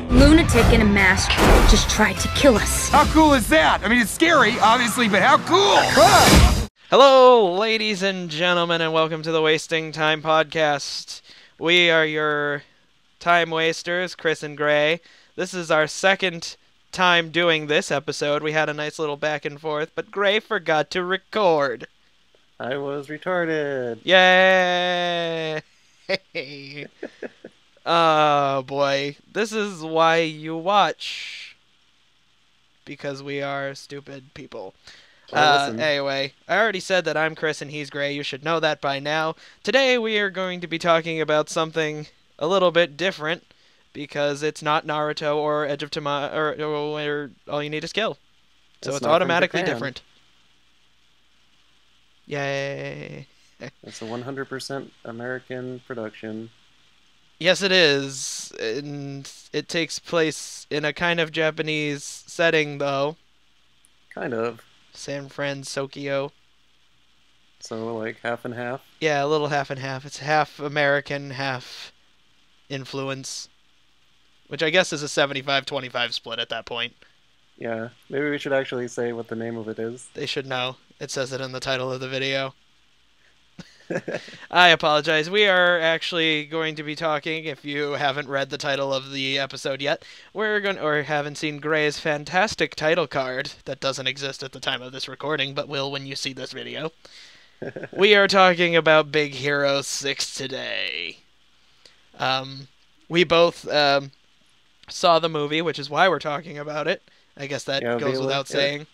lunatic in a mask just tried to kill us. How cool is that? I mean, it's scary, obviously, but how cool? Ah! Hello, ladies and gentlemen, and welcome to the Wasting Time Podcast. We are your time wasters, Chris and Gray. This is our second time doing this episode. We had a nice little back and forth, but Gray forgot to record. I was retarded. Yay! Oh boy, this is why you watch. Because we are stupid people. Anyway, I already said that I'm Chris and he's Gray. You should know that by now. Today we are going to be talking about something a little bit different because it's not Naruto or Edge of Tomorrow or All You Need Is Kill. So it's automatically different. Yay. It's a 100% American production. Yes, it is. And it takes place in a kind of Japanese setting, though. Kind of. San Francisco. So, like, half and half? Yeah, a little half and half. It's half American, half influence. Which I guess is a 75-25 split at that point. Yeah. Maybe we should actually say what the name of it is. They should know. It says it in the title of the video. I apologize. We are actually going to be talking, if you haven't read the title of the episode yet, or haven't seen Gray's fantastic title card that doesn't exist at the time of this recording, but will when you see this video. We are talking about Big Hero 6 today. We both saw the movie, which is why we're talking about it. I guess that goes without saying.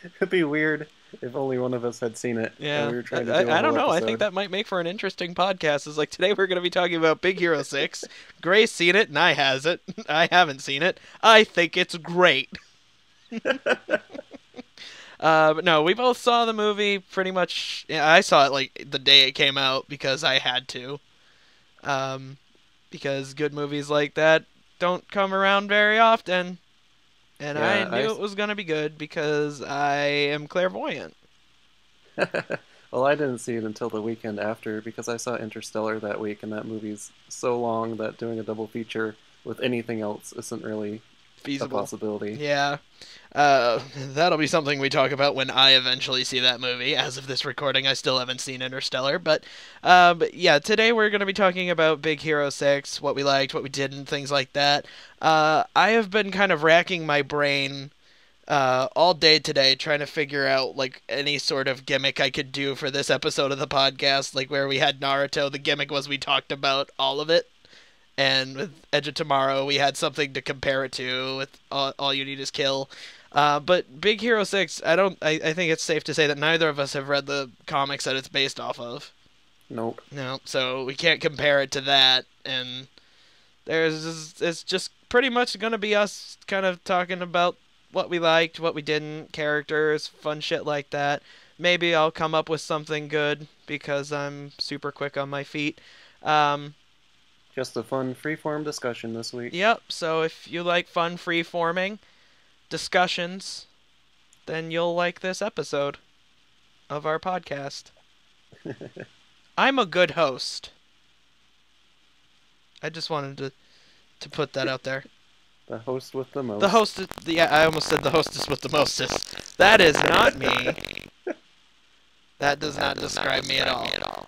It'd be weird if only one of us had seen it. Yeah, and we were trying to do I don't know. episode. I think that might make for an interesting podcast. It's like today we're going to be talking about Big Hero 6. Gray's seen it and I haven't seen it. I think it's great. But no, we both saw the movie pretty much. Yeah, I saw it like the day it came out because I had to. Because good movies like that don't come around very often. And yeah, I knew it was going to be good because I am clairvoyant. Well, I didn't see it until the weekend after because I saw Interstellar that week, and that movie's so long that doing a double feature with anything else isn't really feasible. A possibility. Yeah. That'll be something we talk about when I eventually see that movie. As of this recording, I still haven't seen Interstellar. But yeah, today we're going to be talking about Big Hero 6, what we liked, what we didn't, things like that. I have been kind of racking my brain all day today trying to figure out like any sort of gimmick I could do for this episode of the podcast, like where we had Naruto. The gimmick was we talked about all of it. And with Edge of Tomorrow, we had something to compare it to with All You Need Is Kill. But Big Hero 6, I think it's safe to say that neither of us have read the comics that it's based off of. Nope. No, so we can't compare it to that. And it's just pretty much going to be us kind of talking about what we liked, what we didn't, characters, fun shit like that. Maybe I'll come up with something good because I'm super quick on my feet. Just a fun freeform discussion this week. Yep, so if you like fun free-forming discussions, then you'll like this episode of our podcast. I'm a good host. I just wanted to put that out there. The host with the most. The host, yeah, I almost said the hostess with the mostest. That is not me. That does not describe me at all.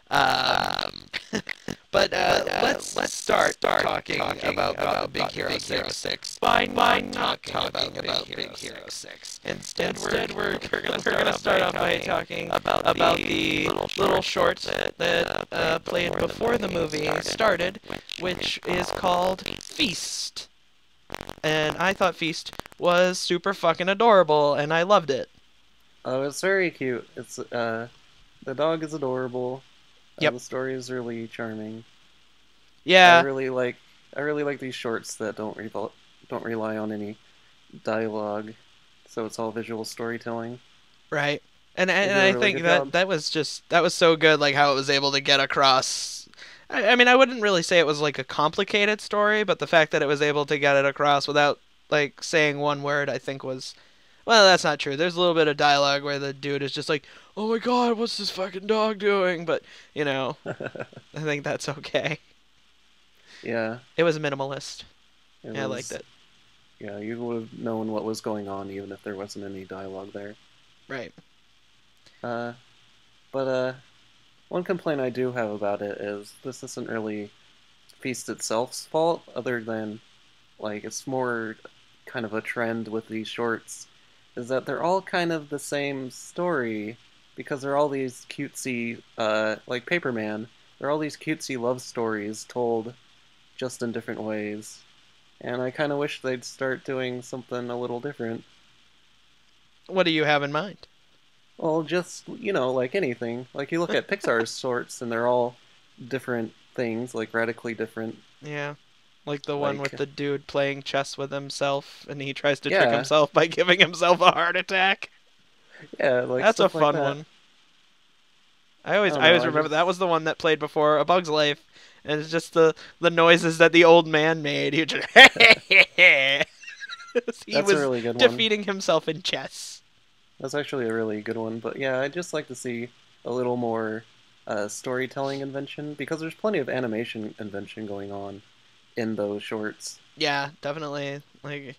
But let's start talking about Big Hero 6 by talking about Big Hero 6. Instead, we're gonna start off by talking about the little shorts that played before the movie started, which is called Feast. And I thought Feast was super fucking adorable, and I loved it. Oh, it's very cute. It's the dog is adorable. Yep. The story is really charming. Yeah. I really like these shorts that don't rely on any dialogue, so it's all visual storytelling. Right. And I think that was so good, like how it was able to get across. I mean, I wouldn't really say it was like a complicated story, but the fact that it was able to get it across without like saying one word, I think was. Well, that's not true. There's a little bit of dialogue where the dude is just like, "Oh my god, what's this fucking dog doing?" But you know, I think that's okay. Yeah. It was minimalist. It I liked it. Yeah, you would have known what was going on even if there wasn't any dialogue there. Right. Uh, but one complaint I do have about it is this isn't really Feast itself's fault, other than like it's more kind of a trend with these shorts, is that they're all kind of the same story because they're all these cutesy, like Paperman. They're all these cutesy love stories told just in different ways, and I kind of wish they'd start doing something a little different. What do you have in mind? Well, just, like anything. Like, you look at Pixar's shorts, and they're all different things, like, radically different. Yeah. Like the one Like- with the dude playing chess with himself, and he tries to trick Yeah. himself by giving himself a heart attack. Yeah, like, That's a stuff like fun that. one. I always I don't know, I remember just- that was the one that played before A Bug's Life, and it's just the noises that the old man made. He would just he That's was a really good one. defeating himself in chess. That's actually a really good one, but yeah, I'd just like to see a little more storytelling invention, because there's plenty of animation invention going on in those shorts. Yeah, definitely. Like,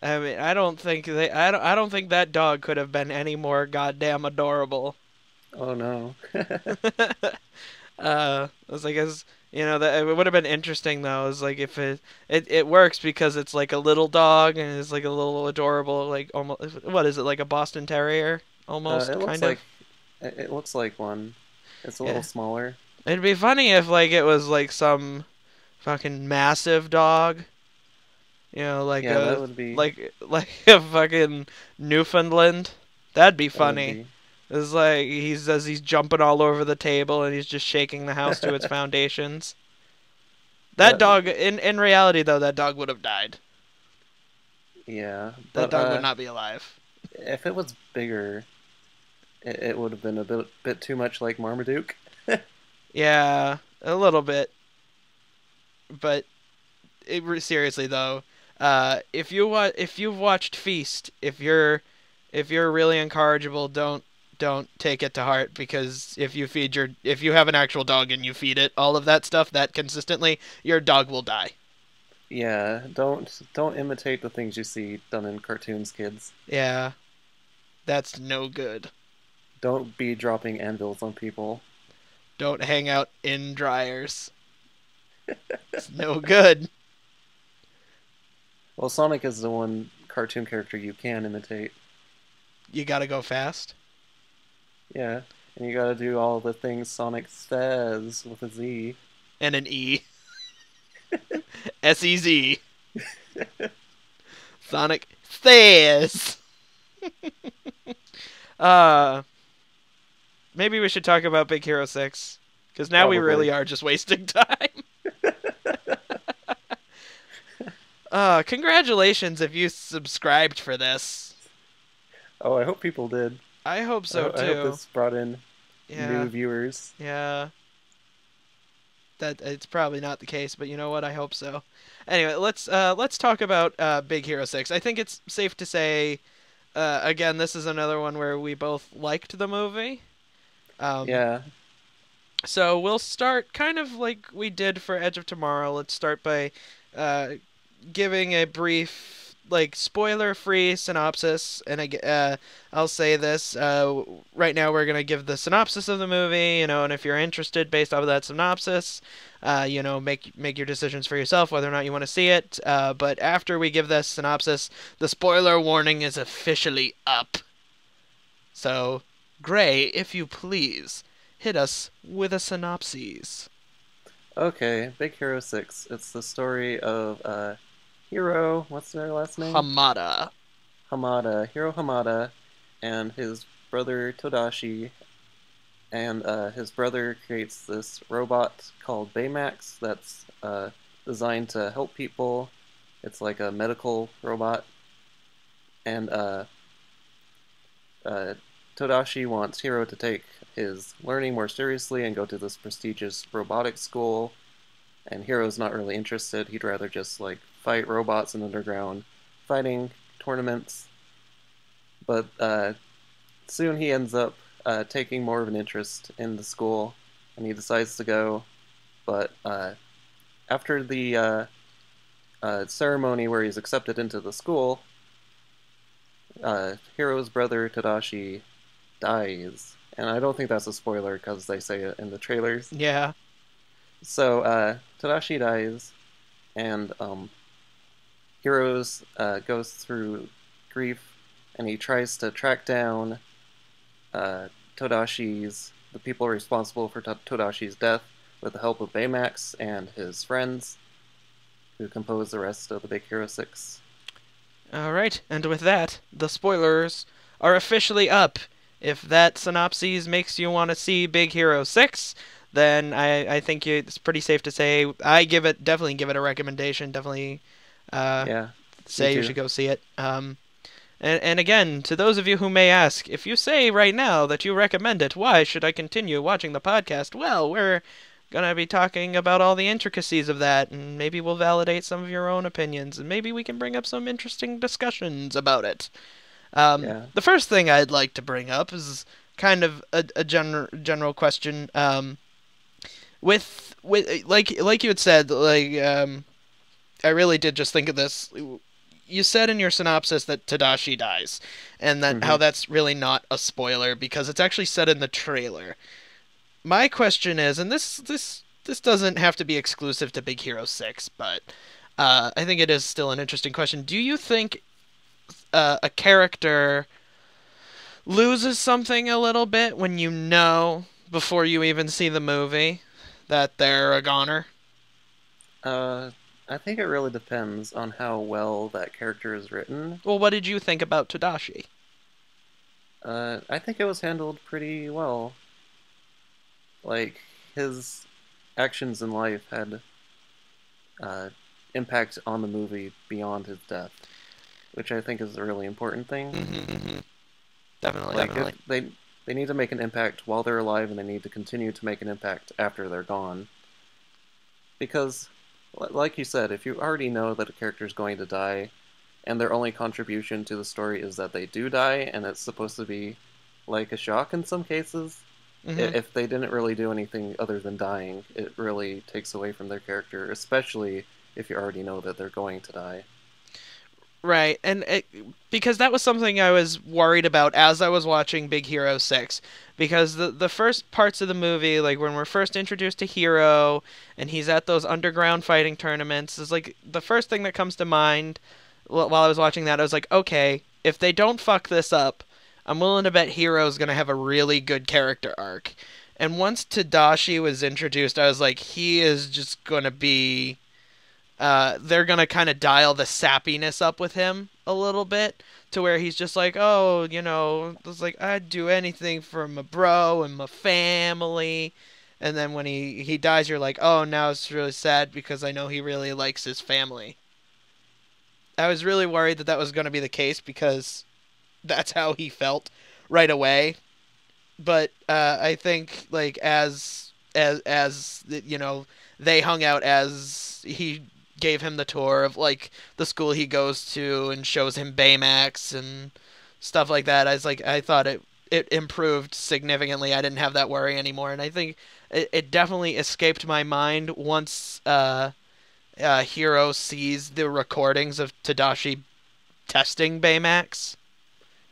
I mean, I don't think that dog could have been any more goddamn adorable. Oh no. I was like, that it would have been interesting though. Is like if it works because it's like a little dog and it's like a little adorable, like almost, what is it, like a Boston Terrier almost, It looks kind like of. it looks like one. It's a Yeah. little smaller. It'd be funny if like it was like some fucking massive dog. Like Yeah, a that would be like a fucking Newfoundland. That'd be that would funny. be- It's like he's jumping all over the table and he's just shaking the house to its foundations. That But- dog, in reality though, that dog would have died. Yeah, That but dog would not be alive. if it was bigger, it would have been a bit too much like Marmaduke. Yeah, a little bit. But seriously though, if you've watched Feast, if you're really incorrigible, don't take it to heart, because if you have an actual dog and you feed it all of that stuff that consistently, your dog will die. Yeah, don't imitate the things you see done in cartoons, kids. Yeah. That's no good. Don't be dropping anvils on people. Don't hang out in dryers. It's no good. Well, Sonic is the one cartoon character you can imitate. You gotta go fast. Yeah, and you gotta do all the things Sonic says with a Z. And an E. SEZ. Sonic says. Maybe we should talk about Big Hero 6. Because now we Probably. really are just wasting time. Congratulations if you subscribed for this. Oh, I hope people did. I hope so I hope too. this brought in Yeah. new viewers. Yeah. That it's probably not the case, but you know what? I hope so. Anyway, let's talk about Big Hero 6. I think it's safe to say, again, this is another one where we both liked the movie. Yeah, So we'll start kind of like we did for Edge of Tomorrow. Let's start by giving a brief, like, spoiler-free synopsis. And I'll say this right now: we're gonna give the synopsis of the movie, and if you're interested, based off of that synopsis, make your decisions for yourself whether or not you want to see it. But after we give this synopsis, the spoiler warning is officially up. So, Gray, if you please, hit us with a synopsis. okay. Big Hero 6. It's the story of Hiro, what's their last name? Hamada. Hiro Hamada, and his brother Todashi. And his brother creates this robot called Baymax that's designed to help people. It's like a medical robot. And Todashi wants Hiro to take his learning more seriously and go to this prestigious robotics school. And Hiro's not really interested. He'd rather just like fight robots in underground fighting tournaments. But soon he ends up taking more of an interest in the school, and he decides to go. But after the ceremony where he's accepted into the school, Hiro's brother Tadashi dies. And I don't think that's a spoiler because they say it in the trailers. Yeah. So Tadashi dies, and Heroes goes through grief, and he tries to track down the people responsible for Todashi's death with the help of Baymax and his friends, who compose the rest of the Big Hero 6. All right, and with that, the spoilers are officially up. If that synopsis makes you want to see Big Hero 6, then I think it's pretty safe to say definitely give it a recommendation. Definitely say you should go see it. And again, to those of you who may ask, if you say right now that you recommend it, why should I continue watching the podcast? Well, we're going to be talking about all the intricacies of that, and maybe we'll validate some of your own opinions, and maybe we can bring up some interesting discussions about it. The first thing I'd like to bring up is kind of a general question. With like you had said, I really did just think of this. You said in your synopsis that Tadashi dies, and that how that's really not a spoiler because it's actually said in the trailer. My question is, and this doesn't have to be exclusive to Big Hero 6, but I think it is still an interesting question. Do you think a character loses something a little bit when you know before you even see the movie that they're a goner? I think it really depends on how well that character is written. Well, what did you think about Tadashi? I think it was handled pretty well. Like, his actions in life had impact on the movie beyond his death, which I think is a really important thing. Definitely. They need to make an impact while they're alive, and they need to continue to make an impact after they're gone. Because, like you said, if you already know that a character is going to die, and their only contribution to the story is that they do die, and it's supposed to be like a shock in some cases, if they didn't really do anything other than dying, it really takes away from their character, especially if you already know that they're going to die. Right, and because that was something I was worried about as I was watching Big Hero 6, because the first parts of the movie, like when we're first introduced to Hero, and he's at those underground fighting tournaments, is like the first thing that comes to mind while I was watching that. I was like, okay, if they don't fuck this up, I'm willing to bet Hero's going to have a really good character arc. And once Tadashi was introduced, I was like, he is just going to be... they're going to kind of dial the sappiness up with him a little bit, to where he's just like, oh, it's like, I'd do anything for my bro and my family. And then when he dies, you're like, oh, now it's really sad because I know he really likes his family. I was really worried that was going to be the case because that's how he felt right away. But I think, like, as they hung out, as he gave him the tour of, like, the school he goes to and shows him Baymax and stuff like that, I thought it improved significantly. I didn't have that worry anymore, and I think it definitely escaped my mind once Hiro sees the recordings of Tadashi testing Baymax.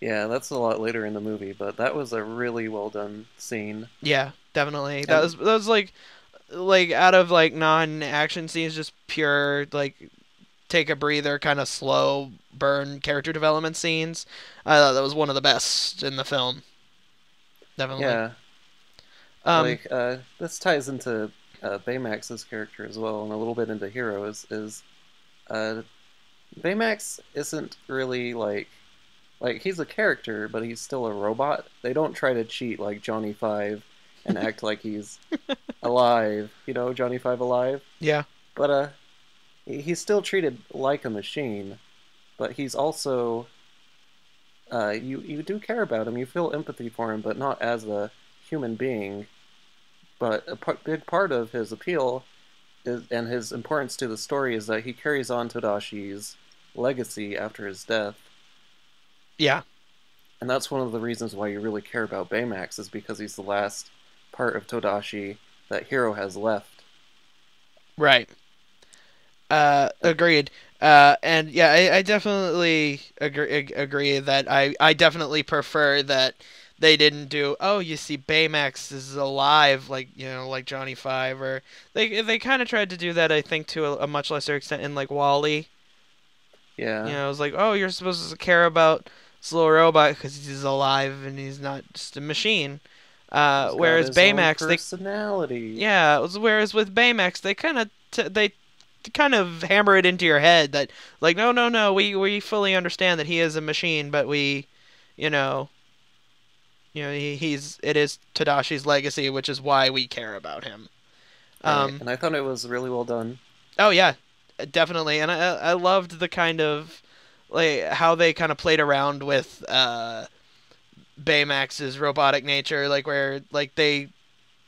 Yeah, that's a lot later in the movie, but that was a really well done scene. Yeah, definitely. That was like out of like non-action scenes, just pure like take a breather, kind of slow burn character development scenes. I thought that was one of the best in the film. Definitely. Yeah. This ties into Baymax's character as well, and a little bit into Heroes. Baymax isn't really like he's a character, but he's still a robot. They don't try to cheat like Johnny Five and act like he's alive. Johnny Five Alive? Yeah. But he's still treated like a machine, but he's also... you do care about him, you feel empathy for him, but not as a human being. But a big part of his appeal and his importance to the story is that he carries on Todashi's legacy after his death. Yeah. And that's one of the reasons why you really care about Baymax, is because he's the last part of Todashi that Hiro has left. Right. Agreed. And yeah, I definitely agree that I definitely prefer that they didn't do, oh, you see Baymax is alive, like, like Johnny Five, or they kind of tried to do that, I think, to a much lesser extent in, like, Wall-E. Yeah. It was like, oh, you're supposed to care about this little robot because he's alive and he's not just a machine. He's got Whereas his own Baymax, personality. yeah, whereas with Baymax, they kind of hammer it into your head that, like, no, no, no, we fully understand that he is a machine, but we, you know, it is Tadashi's legacy, which is why we care about him. Right. And I thought it was really well done. Oh yeah, definitely, and I loved the kind of, like, how they kind of played around with Baymax's robotic nature, like where, like, they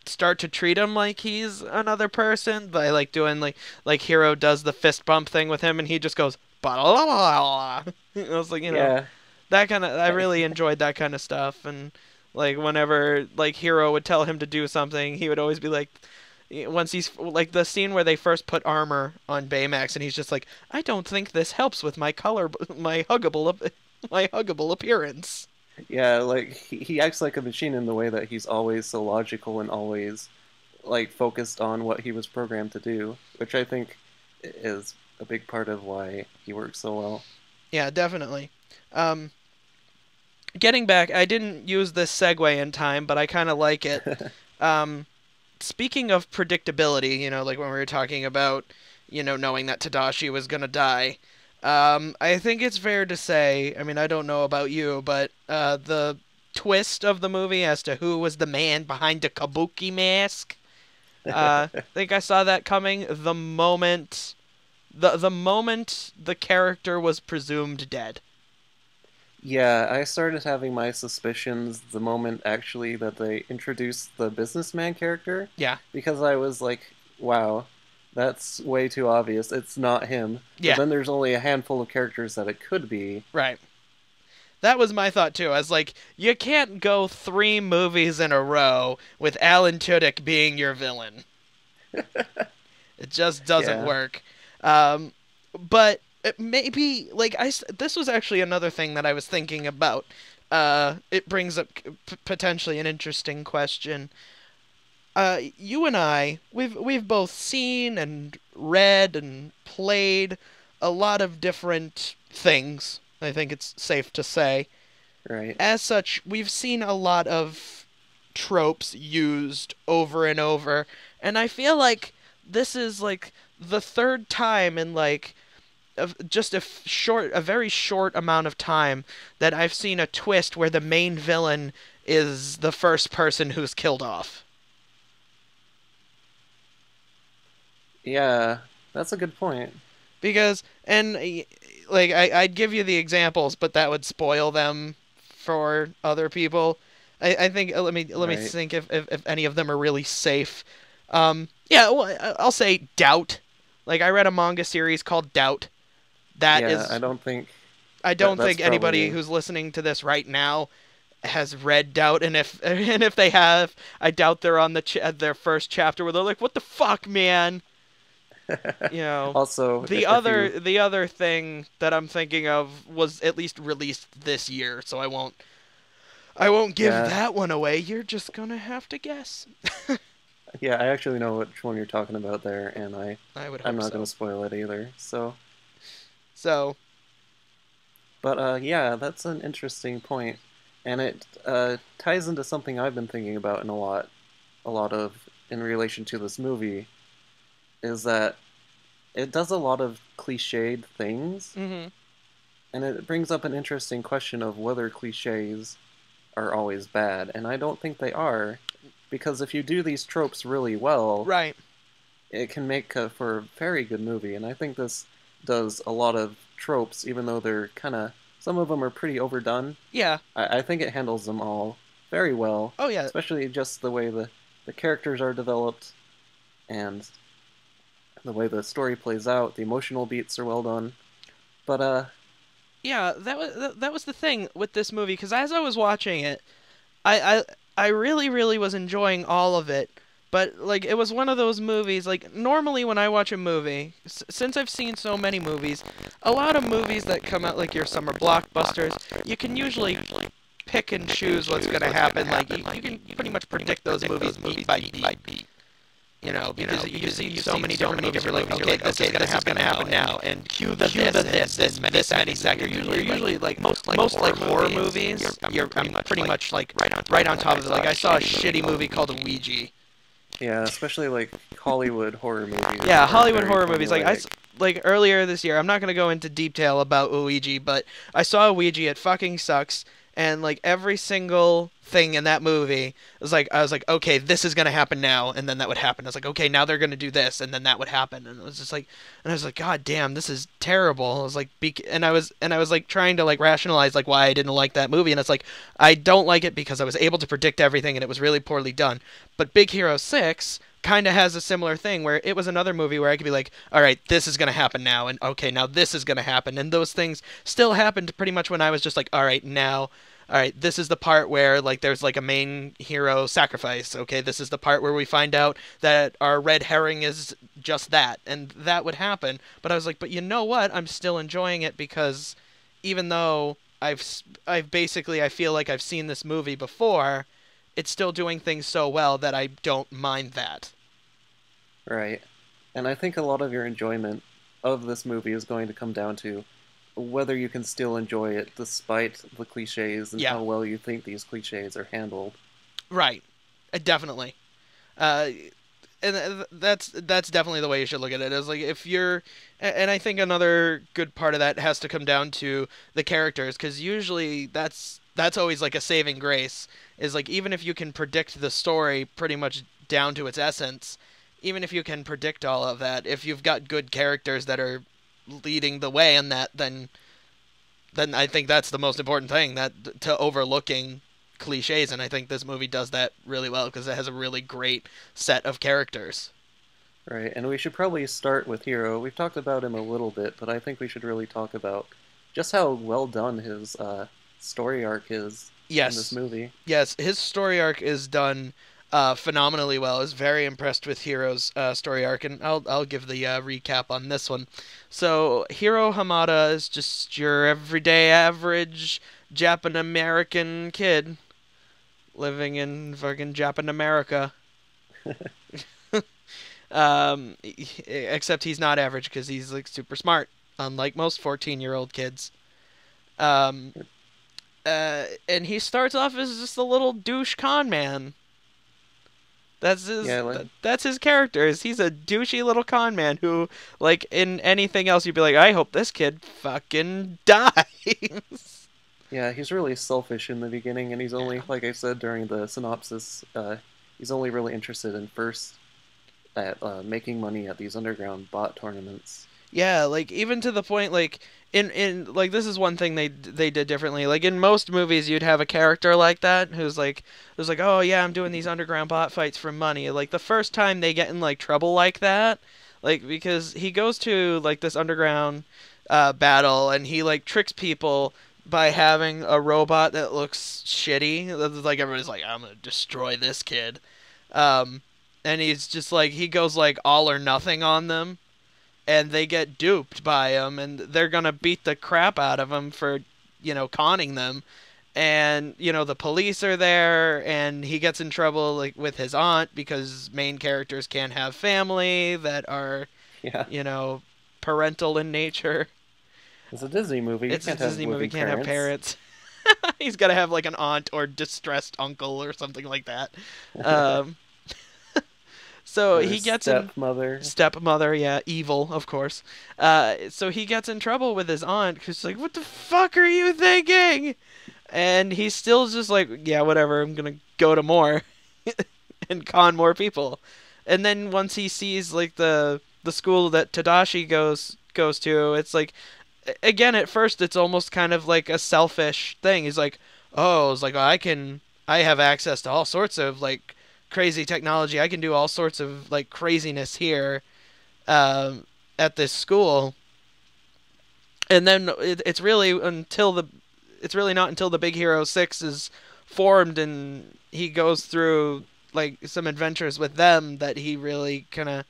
start to treat him like he's another person by, like, doing, like Hero does the fist bump thing with him and he just goes ba la la la. I was like, Yeah. that kind of, I really enjoyed that kind of stuff. And, like, whenever, like, Hero would tell him to do something, he would always be like, once he's, like, the scene where they first put armor on Baymax and he's just like, I don't think this helps with my huggable appearance. Yeah, like he acts like a machine in the way that he's always so logical and always like focused on what he was programmed to do, which I think is a big part of why he works so well. Yeah, definitely. Getting back, I didn't use this segue in time, but I kind of like it. Speaking of predictability, like when we were talking about, knowing that Tadashi was gonna die, I think it's fair to say, I mean, I don't know about you, but the twist of the movie as to who was the man behind the kabuki mask, I think I saw that coming the moment the character was presumed dead. Yeah, I started having my suspicions the moment actually that they introduced the businessman character. Yeah. Because I was like, wow, that's way too obvious. It's not him. Yeah. But then there's only a handful of characters that it could be. Right. That was my thought too. I was like, you can't go 3 movies in a row with Alan Tudyk being your villain. It just doesn't work. But maybe, like, this was actually another thing that I was thinking about. It brings up potentially an interesting question. You and I, we've both seen and read and played a lot of different things. I think it's safe to say. Right. As such, we've seen a lot of tropes used over and over, and I feel like this is, like, the 3rd time in, like, just a very short amount of time that I've seen a twist where the main villain is the first person who's killed off. Yeah, that's a good point. Because, and, like, I'd give you the examples, but that would spoil them for other people. I think, let me think if any of them are really safe. Yeah, well, I'll say Doubt. Like, I read a manga series called Doubt. I don't think anybody probably... who's listening to this right now has read Doubt, and if they have, I doubt they're on their first chapter where they're like, "What the fuck, man?" Also, the other thing that I'm thinking of was at least released this year, so I won't give that one away. You're just gonna have to guess. Yeah, I actually know which one you're talking about there, and I'm not gonna spoil it either. So, but yeah, that's an interesting point, and it ties into something I've been thinking about in a lot of in relation to this movie, is that it does a lot of cliched things, and it brings up an interesting question of whether cliches are always bad, and I don't think they are, because if you do these tropes really well, right, it can make for a very good movie, and I think this does a lot of tropes, even though they're some of them are pretty overdone. Yeah. I think it handles them all very well. Oh, yeah. Especially just the way the characters are developed, and the way the story plays out. The emotional beats are well done. But, yeah, that was the thing with this movie, because as I was watching it, I really, really was enjoying all of it, But like it was one of those movies. Like normally when I watch a movie, since I've seen so many movies, a lot of movies that come out like your summer blockbusters, you can usually pick and choose what's gonna happen. Like you can pretty much predict those movies beat by beat. You know, because you've seen so many different movies. You're like, okay, this is gonna happen now, and cue the this many seconds. You're usually like most like horror movies. I'm pretty much like right on top of it. Like I saw a shitty movie called Ouija. Yeah, especially like Hollywood horror movies. Yeah, Hollywood horror movies. Like earlier this year, I'm not gonna go into detail about Ouija, but I saw Ouija. It fucking sucks. And like every single thing in that movie was like, I was like, okay, this is gonna happen now, and then that would happen. I was like, okay, now they're gonna do this, and then that would happen, and it was just like, and I was like, God damn, this is terrible. I was like, and I was like trying to like rationalize like why I didn't like that movie, and it's like, I don't like it because I was able to predict everything, and it was really poorly done. But Big Hero 6 kind of has a similar thing where it was another movie where I could be like, all right, this is going to happen now, and okay, now this is going to happen, and those things still happened pretty much when I was just like, all right, now, all right, this is the part where like there's like a main hero sacrifice. Okay, this is the part where we find out that our red herring is just that, and that would happen. But I was like, but you know what? I'm still enjoying it because even though I've basically I feel like I've seen this movie before, it's still doing things so well that I don't mind that. Right. And I think a lot of your enjoyment of this movie is going to come down to whether you can still enjoy it despite the cliches and how well you think these cliches are handled. Right. Definitely. And that's definitely the way you should look at it. Is like if you're, and I think another good part of that has to come down to the characters, because usually that's always like a saving grace. Is like even if you can predict the story pretty much down to its essence, even if you can predict all of that, if you've got good characters that are leading the way in that, then I think that's the most important thing, that to overlooking cliches, and I think this movie does that really well because it has a really great set of characters. Right, and we should probably start with Hiro. We've talked about him a little bit, but I think we should really talk about just how well done his story arc is in this movie. Yes, his story arc is done phenomenally well. I was very impressed with Hiro's story arc, and I'll give the recap on this one. So Hiro Hamada is just your everyday average Japan American kid living in fucking Japan America. Except he's not average because he's like super smart, unlike most 14-year-old kids. And he starts off as just a little douche con man. That's his character. He's a douchey little con man who, like, in anything else, you'd be like, I hope this kid fucking dies. Yeah, he's really selfish in the beginning, and he's only, like I said during the synopsis, he's only really interested in making money at these underground bot tournaments. Yeah, like, even to the point, like, in like, this is one thing they did differently. Like, in most movies, you'd have a character like that who's like, oh, yeah, I'm doing these underground bot fights for money. Like, the first time they get in, like, trouble like that, like, because he goes to, like, this underground battle, and he, like, tricks people by having a robot that looks shitty. Like, everybody's like, I'm gonna destroy this kid. And he's just, like, he goes, like, all or nothing on them. And they get duped by him, and they're gonna beat the crap out of him for, conning them. And, the police are there, and he gets in trouble, like, with his aunt, because main characters can't have family that are, parental in nature. It's a Disney movie. It's a Disney movie, can't have parents. He's gotta have, like, an aunt or distressed uncle or something like that. So he gets stepmother, yeah, evil, of course. So he gets in trouble with his aunt because she's like, "What the fuck are you thinking?" And he's still just like, "Yeah, whatever. I'm gonna go to more and con more people." And then once he sees like the school that Tadashi goes to, it's like, again, at first it's almost kind of like a selfish thing. He's like, "Oh, it's like I have access to all sorts of like crazy technology. I can do all sorts of like craziness here at this school." And then it's really not until the Big Hero 6 is formed and he goes through like some adventures with them that he really kind of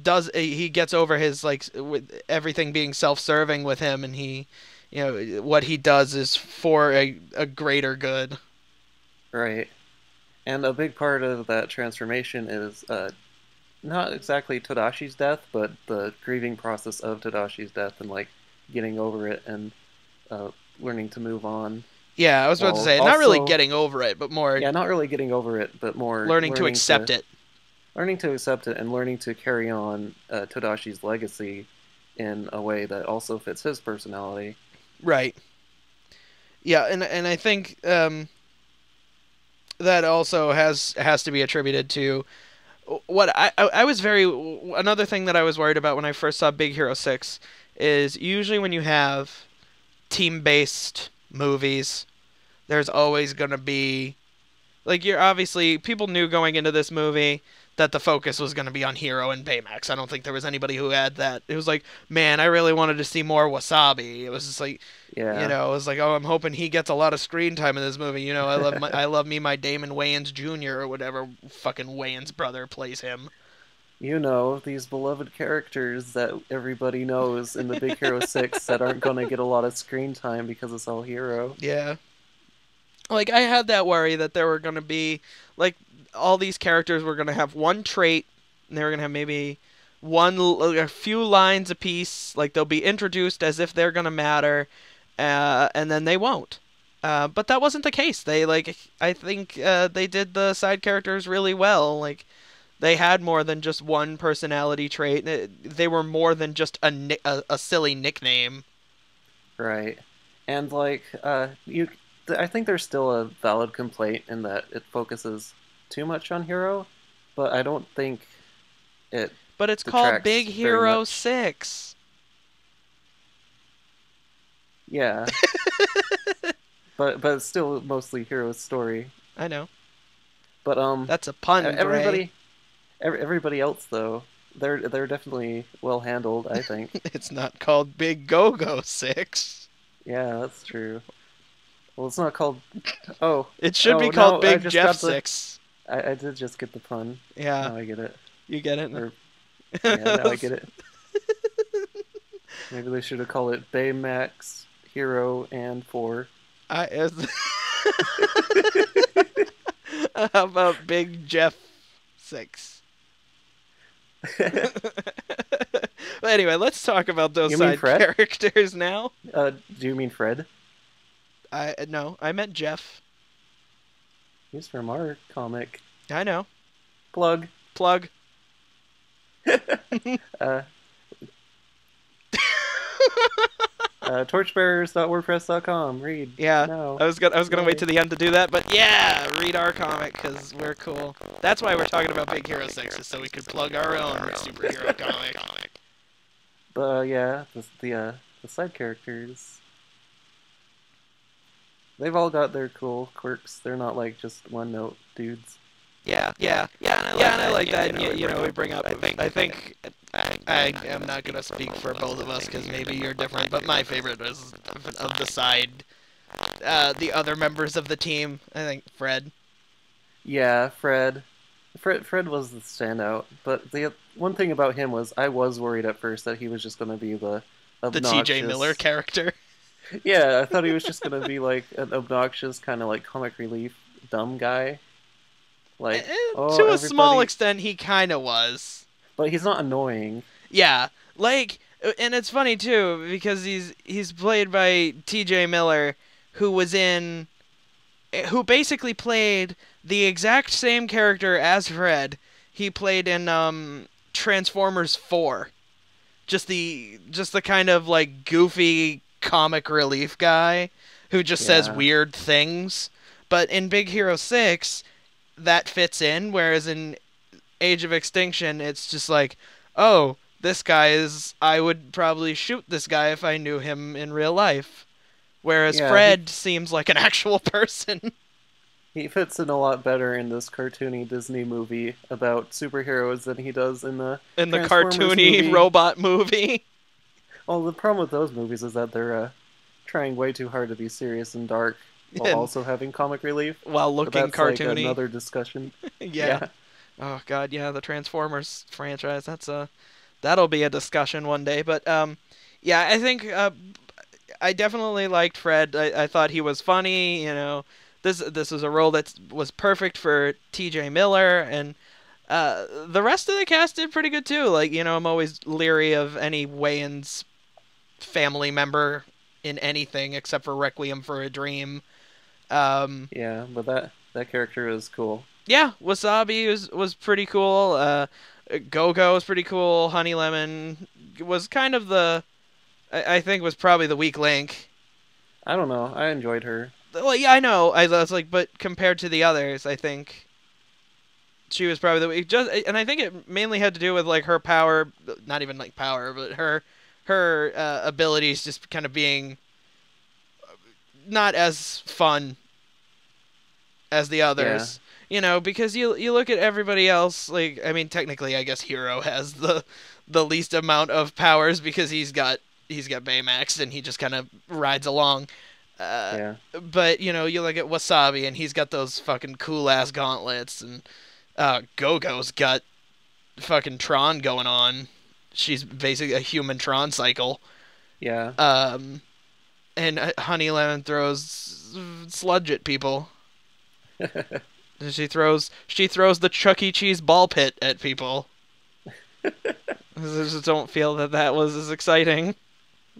does. He gets over his like with everything being self-serving with him, and he, you know, what he does is for a greater good. Right. And a big part of that transformation is not exactly Tadashi's death, but the grieving process of Tadashi's death and like getting over it and learning to move on. Yeah, I was about to say, not really getting over it, but more. Yeah, not really getting over it, but more learning to accept it. Learning to accept it and learning to carry on Tadashi's legacy in a way that also fits his personality. Right. Yeah, and I think that also has to be attributed to what I was another thing that I was worried about when I first saw Big Hero 6 is usually when you have team-based movies, there's always going to be, like, you're obviously, people knew going into this movie that the focus was going to be on Hero and Baymax. I don't think there was anybody who had that. It was like, man, I really wanted to see more Wasabi. It was just like, yeah. You know, it was like, oh, I'm hoping he gets a lot of screen time in this movie. You know, I love me my Damon Wayans Jr. or whatever fucking Wayans brother plays him. You know, these beloved characters that everybody knows in the Big Hero 6 that aren't going to get a lot of screen time because it's all Hero. Yeah. Like, I had that worry that there were going to be, like, all these characters were going to have one trait, and they were going to have maybe a few lines apiece. Like, they'll be introduced as if they're going to matter, and then they won't. But that wasn't the case. I think they did the side characters really well. Like, they had more than just one personality trait. They were more than just a silly nickname. Right. And, like, I think there's still a valid complaint in that it focuses too much on Hero, but I don't think it. But it's called Big Hero 6. Yeah. but it's still mostly Hero's story. I know. But that's a pun. Everybody else though, they're definitely well handled, I think. It's not called Big Go-Go 6. Yeah, that's true. Well, it's not called. Oh, it should be called Big Jeff 6. I did just get the pun. Yeah. Now I get it. You get it? Yeah, now I get it. Maybe they should have called it Baymax, Hero, and 4. How about Big Jeff 6? Well, anyway, let's talk about those side characters now. Do you mean Fred? No, I meant Jeff. He's from our comic. I know. Plug. Torchbearers.wordpress.com. Read. Yeah. No. I was gonna wait to the end to do that, but yeah, read our comic because we're cool. That's why we're talking about Big Hero 6, is so we could plug our own superhero comic. But yeah, the side characters. They've all got their cool quirks. They're not like just one-note dudes. Yeah, and I like that. And you know, we bring up. I think I am not gonna speak for both of us because maybe you're different. But my favorite was of the side, the other members of the team. I think Fred. Yeah, Fred was the standout. But the one thing about him was I was worried at first that he was just gonna be the obnoxious... T.J. Miller character. Yeah, I thought he was just gonna be like an obnoxious kind of like comic relief dumb guy. Like to a small extent, he kind of was. But he's not annoying. Yeah, like, and it's funny too because he's played by T.J. Miller, who basically played the exact same character as Fred. He played in Transformers 4, just the kind of like goofy comic relief guy who just says weird things. But in Big Hero 6, that fits in, whereas in Age of Extinction, it's just like, oh, this guy I would probably shoot this guy if I knew him in real life. Whereas Fred seems like an actual person. He fits in a lot better in this cartoony Disney movie about superheroes than he does in the cartoony movie. Robot movie. Well, the problem with those movies is that they're trying way too hard to be serious and dark. while also having comic relief. while But looking that's like cartoony. another discussion. Yeah. Oh god, yeah, the Transformers franchise. That'll be a discussion one day. But yeah, I think I definitely liked Fred. I thought he was funny. You know, this was a role that was perfect for T.J. Miller, and the rest of the cast did pretty good too. Like, you know, I'm always leery of any Wayans family member in anything except for Requiem for a Dream. Yeah, but that character is cool. Yeah, Wasabi was pretty cool. Go-Go was pretty cool. Honey Lemon was kind of I think was probably the weak link. I don't know. I enjoyed her. Well, yeah, I know. I was like, but compared to the others, I think she was probably the weak. And I think it mainly had to do with like her power, not even like power, but her abilities just kind of being not as fun as the others. You know, because you look at everybody else, like, I mean, technically, I guess Hero has the least amount of powers because he's got Baymax and he just kind of rides along. But, you know, you look at Wasabi and he's got those fucking cool-ass gauntlets, and Go-Go's got fucking Tron going on. She's basically a human Tron cycle. Yeah. And Honey Lemon throws sludge at people. She throws the Chuck E. Cheese ball pit at people. I just don't feel that was as exciting,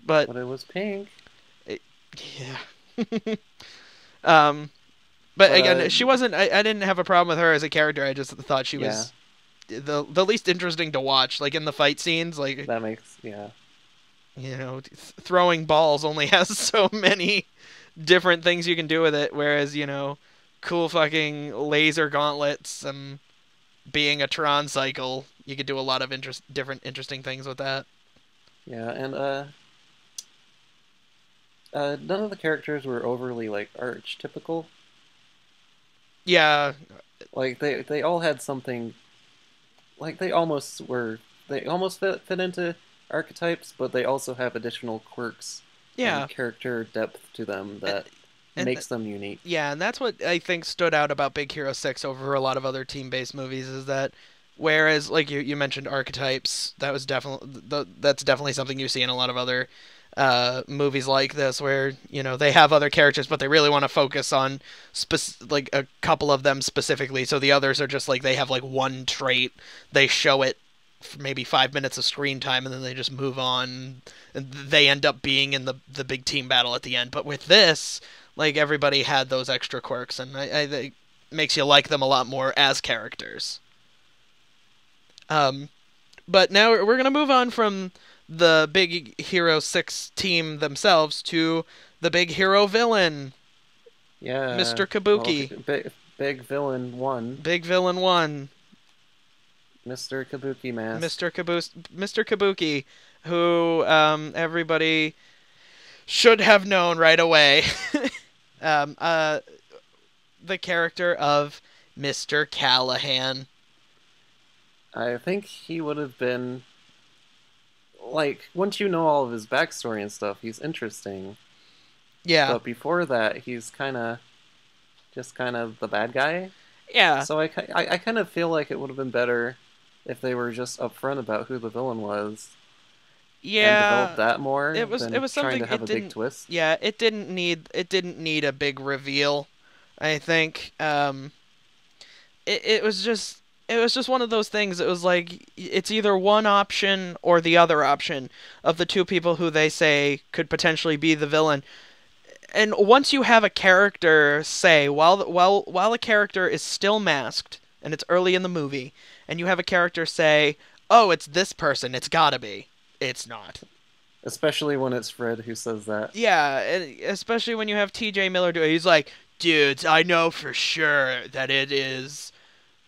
but it was pink. Yeah. But again, she wasn't. I didn't have a problem with her as a character. I just thought she was the least interesting to watch. Like in the fight scenes, like that makes you know, throwing balls only has so many different things you can do with it. Whereas, you know, cool fucking laser gauntlets and being a Tron cycle, you could do a lot of different interesting things with that. Yeah, and none of the characters were overly like archetypical. Yeah, like they all had something. Like they almost fit into archetypes, but they also have additional quirks. And character depth to them that makes them unique. Yeah, and that's what I think stood out about Big Hero 6 over a lot of other team-based movies, is that whereas, like you mentioned archetypes, that's definitely something you see in a lot of other movies like this, where, you know, they have other characters, but they really want to focus on like a couple of them specifically, so the others are just like, they have like one trait, they show it for maybe 5 minutes of screen time, and then they just move on, and they end up being in the big team battle at the end. But with this, like, everybody had those extra quirks, and I think it makes you like them a lot more as characters. But now we're gonna move on from the Big Hero 6 team themselves to the Big Hero villain. Yeah. Mr. Kabuki. Well, big Villain 1. Big Villain 1. Mr. Kabuki Mask. Mr. Kabuki, who everybody should have known right away. The character of Mr. Callahan. I think he would have been, like, once you know all of his backstory and stuff, he's interesting. Yeah. But before that, he's just kind of the bad guy. Yeah. So I kind of feel like it would have been better if they were just upfront about who the villain was. Yeah. And developed that more. It was something, trying to have a big twist. Yeah, it didn't need a big reveal, I think. It was just one of those things. It was like, it's either one option or the other option of the two people who they say could potentially be the villain. And once you have a character say, while the character is still masked and it's early in the movie, and you have a character say, "Oh, it's this person, it's gotta be," it's not. Especially when it's Fred who says that. Yeah, especially when you have T.J. Miller do it. He's like, "Dudes, I know for sure that it is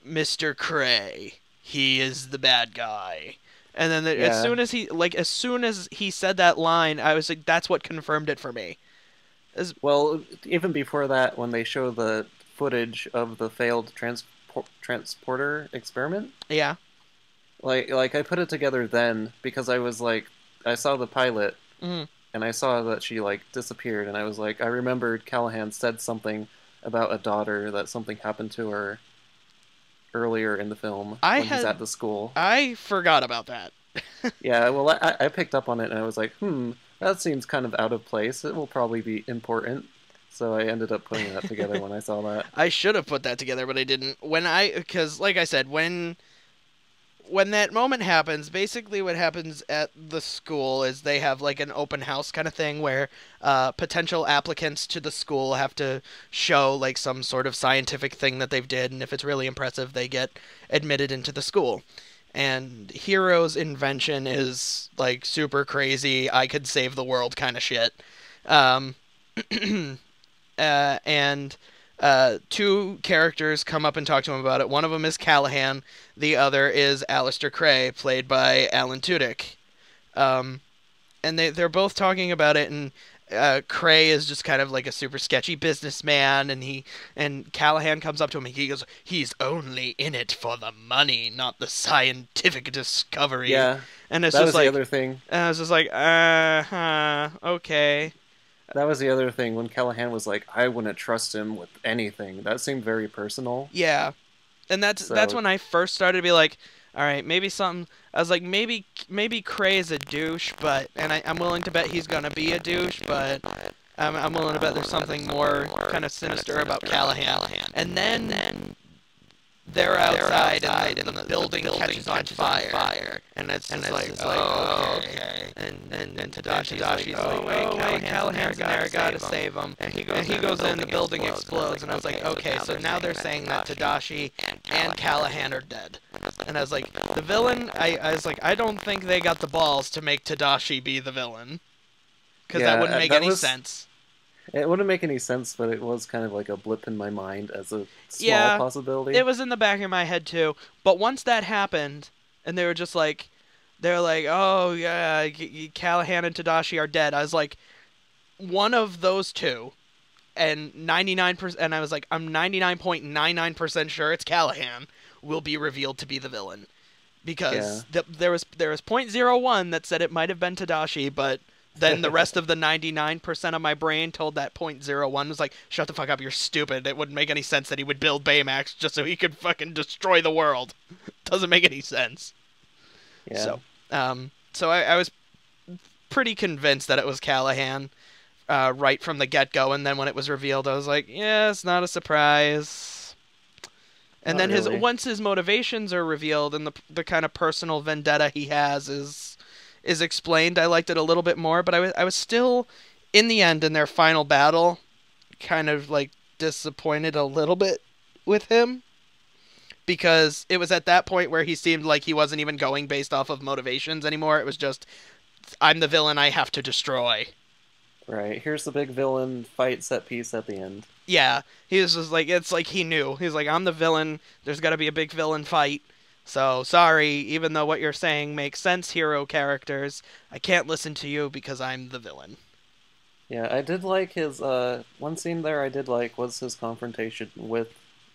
Mr. Cray. He is the bad guy." And then as soon as he said that line, I was like, that's what confirmed it for me. Well, even before that, when they show the footage of the failed transporter experiment. Yeah. Like I put it together then because I was like, I saw the pilot, mm-hmm. and I saw that she like disappeared, and I was like, I remembered Callahan said something about a daughter, that something happened to her earlier in the film when he's at the school. I forgot about that. Yeah, well, I picked up on it, and I was like, that seems kind of out of place. It will probably be important. So I ended up putting that together when I saw that. I should have put that together, but I didn't. Because like I said, when that moment happens, basically what happens at the school is they have like an open house kind of thing where potential applicants to the school have to show like some sort of scientific thing that they've did, and if it's really impressive, they get admitted into the school. And Hero's invention is like super crazy, I could save the world kind of shit. And two characters come up and talk to him about it. One of them is Callahan. The other is Alistair Cray, played by Alan Tudyk. And they're both talking about it, and Cray is just kind of like a super sketchy businessman, and Callahan comes up to him and he goes, he's only in it for the money, not the scientific discovery. Yeah, and it's that just was like, the other thing. And I was just like, okay. That was the other thing when Callahan was like, I wouldn't trust him with anything. That seemed very personal. Yeah, and that's when I first started to be like, all right, maybe something. I was like, maybe Cray is a douche, and I'm willing to bet he's gonna be a douche, but I'm willing to bet there's something more kind of sinister about Callahan. And then they're outside and the building catches on fire, and it's like, okay. And Tadashi's like, oh wait, Callahan's there, gotta save him. And he goes in, the building explodes, and I was like, okay, so now they're saying that Tadashi and Callahan are dead. And I was like, the villain, I was like, I don't think they got the balls to make Tadashi be the villain, because that wouldn't make any sense. It wouldn't make any sense, but it was kind of like a blip in my mind as a small possibility. It was in the back of my head too. But once that happened, and they were like, oh yeah, Callahan and Tadashi are dead. I was like, one of those two, and 99%, and I was like, I'm 99.99% sure it's Callahan, will be revealed to be the villain, because there was 0.01 that said it might have been Tadashi, but then the rest of the 99% of my brain told that 0.01 was like, shut the fuck up, you're stupid. It wouldn't make any sense that he would build Baymax just so he could fucking destroy the world. Doesn't make any sense. Yeah. So I was pretty convinced that it was Callahan right from the get-go, and then when it was revealed, I was like, yeah, it's not a surprise. And Not then really. once his motivations are revealed and the kind of personal vendetta he has is explained, I liked it a little bit more, but I was still, in the end, in their final battle, kind of like disappointed a little bit with him, because it was at that point where he seemed like he wasn't even going based off of motivations anymore. It was just, I'm the villain I have to destroy. Right, here's the big villain fight set piece at the end. Yeah, he was just like, it's like he knew. He was like, I'm the villain, there's got to be a big villain fight. So, sorry, even though what you're saying makes sense, hero characters, I can't listen to you because I'm the villain. Yeah, I did like his, one scene there I did like was his confrontation with,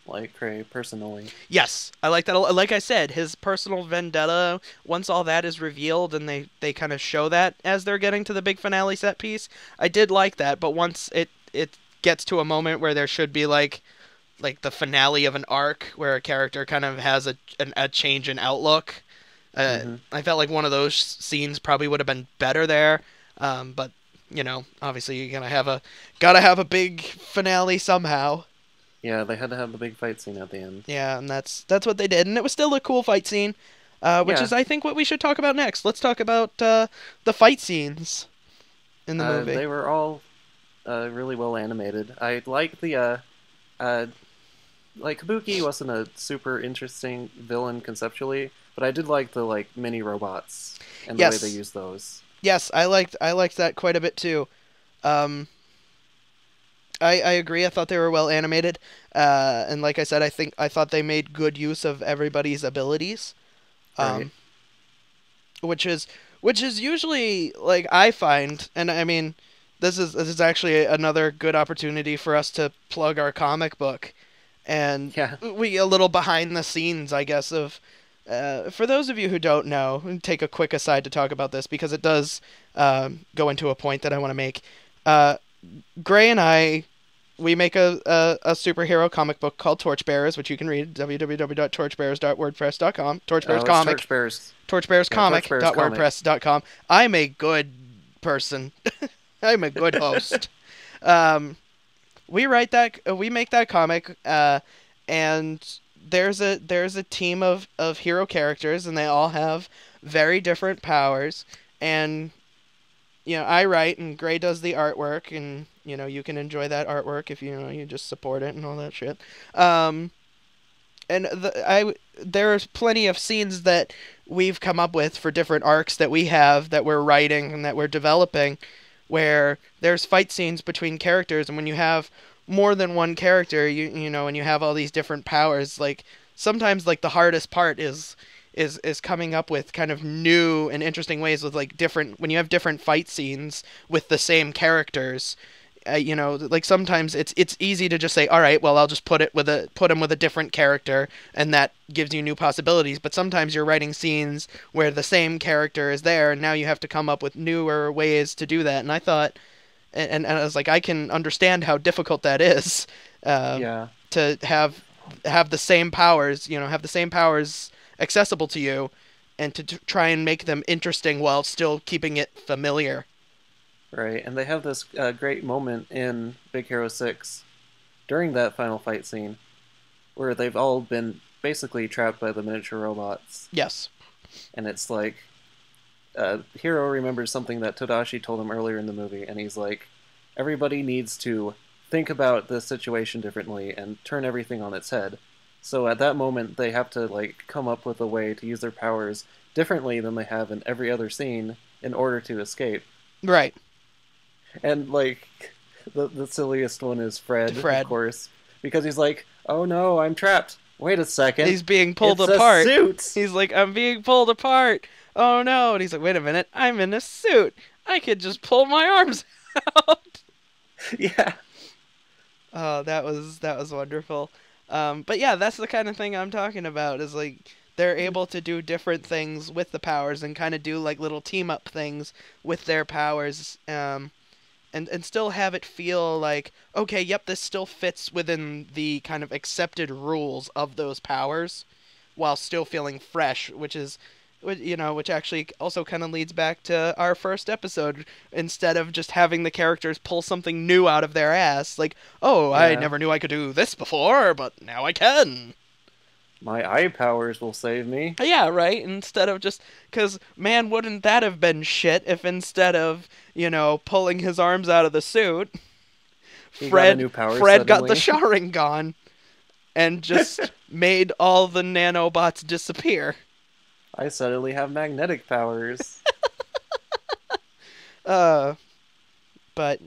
like, Cray, personally. Yes, I like that. Like I said, his personal vendetta, once all that is revealed and they kind of show that as they're getting to the big finale set piece, I did like that, but once it gets to a moment where there should be, like the finale of an arc where a character kind of has a change in outlook. I felt like one of those scenes probably would have been better there. But obviously you're gotta have a big finale somehow. Yeah, they had to have the big fight scene at the end. Yeah, and that's what they did, and it was still a cool fight scene, which is I think what we should talk about next. Let's talk about the fight scenes in the movie. They were all really well animated. I like the Kabuki wasn't a super interesting villain conceptually, but I did like the mini robots and the way they used those. Yes, I liked that quite a bit too. I agree. I thought they were well animated, and like I said, I thought they made good use of everybody's abilities, Right. which is usually, like, I find, and I mean, this is actually another good opportunity for us to plug our comic book. And we a little behind the scenes, I guess, of for those of you who don't know, take a quick aside to talk about this, because it does go into a point that I want to make. Gray and I, we make a superhero comic book called Torchbearers, which you can read at www.torchbearers.wordpress.com. Torchbearers comic. Torchbearerscomic.wordpress.com. I'm a good person. I'm a good host. We make that comic, and there's a team of hero characters, and they all have very different powers. And I write, and Gray does the artwork, and you can enjoy that artwork if you just support it and all that shit. And there's plenty of scenes that we've come up with for different arcs that we have that we're writing and that we're developing, where there's fight scenes between characters, and when you have more than one character, and you have all these different powers, like sometimes like the hardest part is coming up with kind of new and interesting ways with like when you have different fight scenes with the same characters. Like sometimes it's easy to just say, all right, well, I'll just put him with a different character, and that gives you new possibilities. But sometimes you're writing scenes where the same character is there, and now you have to come up with newer ways to do that. And I thought, and I was like, I can understand how difficult that is. To have the same powers, have the same powers accessible to you, and to try and make them interesting while still keeping it familiar. Right, and they have this great moment in Big Hero 6 during that final fight scene where they've all been basically trapped by the miniature robots. Yes. And it's like, Hero remembers something that Tadashi told him earlier in the movie, and he's like, everybody needs to think about this situation differently and turn everything on its head. So at that moment, they have to like come up with a way to use their powers differently than they have in every other scene in order to escape. Right. And, like, the silliest one is Fred, of course. Because he's like, oh no, I'm trapped. Wait a second. He's being pulled apart. He's like, I'm being pulled apart. Oh no. And he's like, wait a minute, I'm in a suit. I could just pull my arms out. Yeah. Oh, that was wonderful. But yeah, that's the kind of thing I'm talking about, is like, they're able to do different things with the powers and kind of do like little team up things with their powers. And still have it feel like, okay, yep, this still fits within the kind of accepted rules of those powers, while still feeling fresh, which actually also kind of leads back to our first episode. Instead of just having the characters pull something new out of their ass, like, oh, yeah. I never knew I could do this before, but now I can. My eye powers will save me. Yeah, right? Instead of just... Because, man, wouldn't that have been shit if instead of, pulling his arms out of the suit, Fred got the Sharingan and just made all the nanobots disappear. I suddenly have magnetic powers. But, I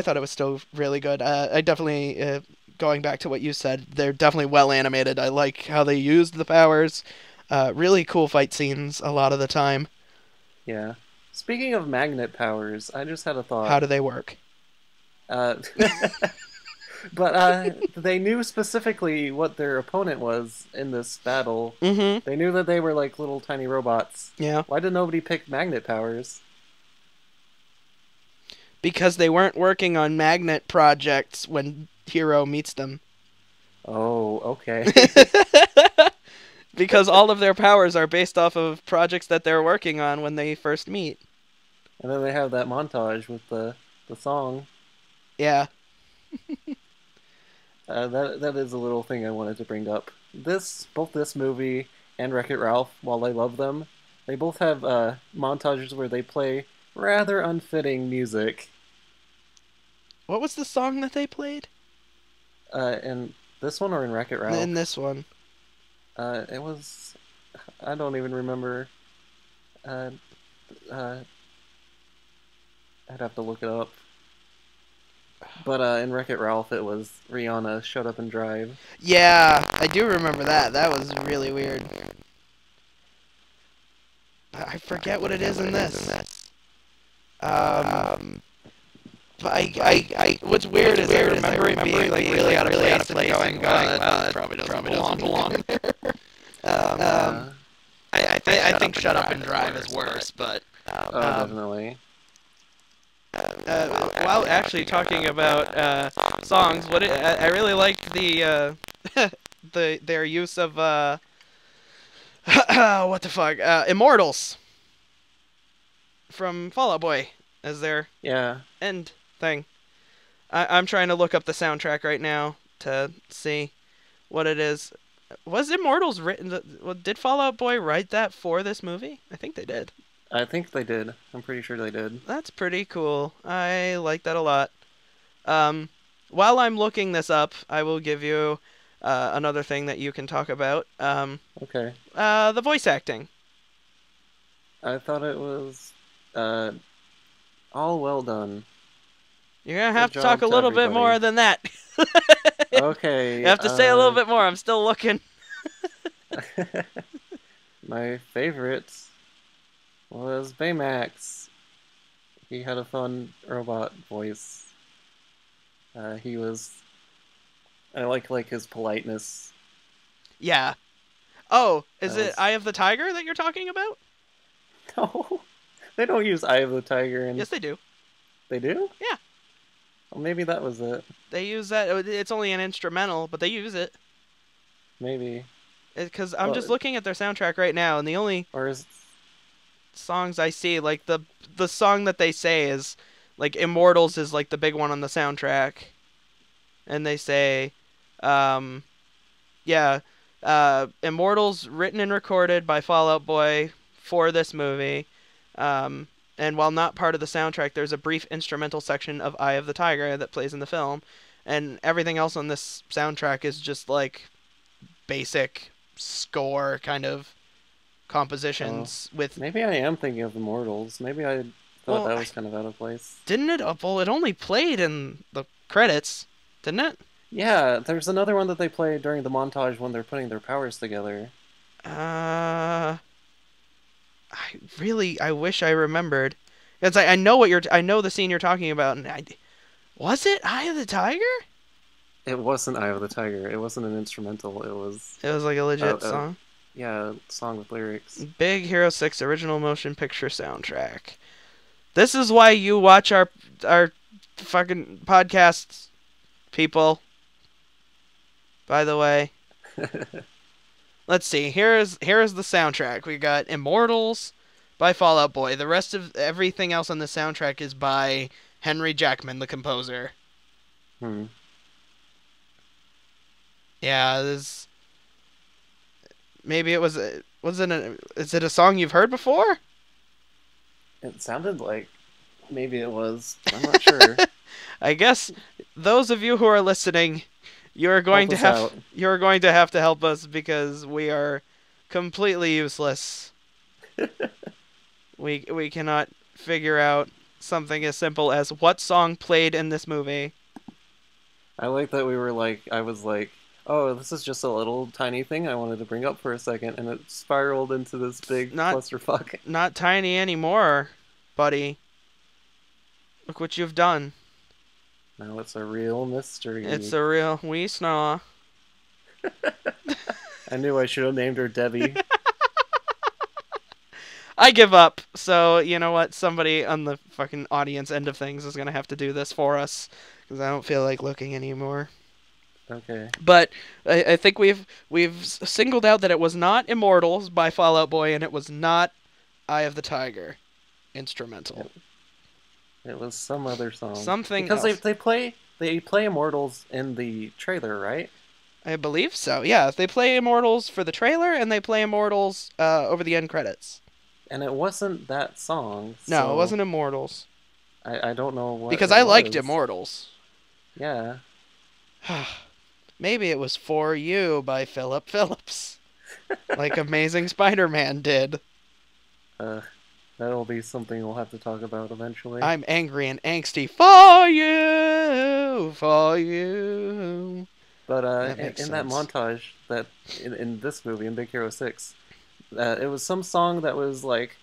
thought it was still really good. I definitely... going back to what you said, they're definitely well animated. I like how they used the powers. Really cool fight scenes a lot of the time. Yeah. Speaking of magnet powers, I just had a thought. How do they work? But they knew specifically what their opponent was in this battle. Mm-hmm. They knew that they were like little tiny robots. Yeah. Why did nobody pick magnet powers? Because they weren't working on magnet projects when Hero meets them. Oh, okay. Because all of their powers are based off of projects that they're working on when they first meet. And then they have that montage with the song. Yeah. That is a little thing I wanted to bring up. Both this movie and Wreck-It Ralph, while I love them, they both have montages where they play rather unfitting music. What was the song that they played? In this one or in Wreck-It Ralph? In this one. It was... I don't even remember. I'd have to look it up. But in Wreck-It Ralph, it was Rihanna, Shut Up and Drive. Yeah, I do remember that. That was really weird. I forget what it is in this. But I what's weird is I remember it being like really out of place and going, probably doesn't belong here. I think Shut Up and Drive is worse, but Oh, definitely. While actually talking about songs, I really liked their use of what the fuck, Immortals from Fall Out Boy as their Yeah. end thing. I'm trying to look up the soundtrack right now to see what it is. Was Immortals written? Did Fall Out Boy write that for this movie? I think they did. I think they did. I'm pretty sure they did. That's pretty cool. I like that a lot. While I'm looking this up, I will give you another thing that you can talk about. Okay. The voice acting. I thought it was all well done. You're gonna have to Good talk a job to little bit everybody. more than that. Okay. You have to say a little bit more. I'm still looking. My favorite was Baymax. He had a fun robot voice. He was. I like his politeness. Yeah. Oh, is That it was- Eye of the Tiger that you're talking about? No, they don't use Eye of the Tiger, and Yes, they do. they do. Yeah. Well, maybe that was it. They use that. It's only an instrumental, but they use it. Maybe, Because I'm Well, just looking at their soundtrack right now, and the only or is songs I see, like the song that they say is like Immortals is like the big one on the soundtrack, and they say, Immortals written and recorded by Fall Out Boy for this movie, and while not part of the soundtrack, there's a brief instrumental section of Eye of the Tiger that plays in the film, and everything else on this soundtrack is just like basic score kind of compositions with. maybe I am thinking of Immortals. Maybe I thought Well, that was kind of out of place. Didn't it? Well, it only played in the credits, didn't it? Yeah, there's another one that they play during the montage when they're putting their powers together. I wish I remembered. It's like I know the scene you're talking about, and was it Eye of the Tiger? It wasn't Eye of the Tiger. It wasn't an instrumental. It was, It was like a legit Oh, song. yeah, a song with lyrics. Big Hero 6 original motion picture soundtrack. This is why you watch our fucking podcasts, people. By the way, let's see. Here is the soundtrack. We got Immortals by Fall Out Boy. The rest of everything else on the soundtrack is by Henry Jackman, the composer. Hmm. Yeah, maybe it was. Is it a song you've heard before? It sounded like maybe it was. I'm not sure. I guess those of you who are listening, you're going Help to us have out. you're going to have to help us because we are completely useless. We cannot figure out something as simple as what song played in this movie. I like that I was like, oh, this is just a little tiny thing I wanted to bring up for a second, and it spiraled into this big Not- clusterfuck. Not tiny anymore, buddy. Look what you've done. Now it's a real mystery. It's a real wee snaw. I knew I should have named her Debbie. I give up. So, you know what? Somebody on the fucking audience end of things is going to have to do this for us. Because I don't feel like looking anymore. Okay. But I think we've singled out that it was not Immortals by Fall Out Boy, and it was not Eye of the Tiger instrumental. It was some other song. Something because else. they play Immortals in the trailer, right? I believe so. Yeah, they play Immortals for the trailer, and they play Immortals over the end credits. And it wasn't that song. No, so it wasn't Immortals. I don't know what. Because it I liked was. Immortals. Yeah. Maybe it was For You by Philip Phillips. Like Amazing Spider-Man did. That'll be something we'll have to talk about eventually. I'm angry and angsty for you, for you. But That in makes that sense. montage, that in this movie, in Big Hero 6, it was some song that was like,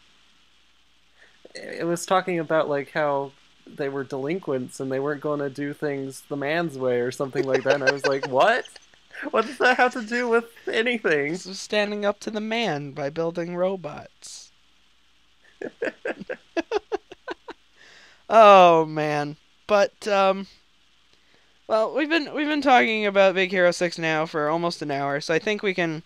it was talking about like how they were delinquents and they weren't going to do things the man's way or something like that. And I was like, what? What does that have to do with anything? This is Standing Up to the Man by Building Robots. Oh man. But well, we've been talking about Big Hero 6 now for almost an hour, so I think I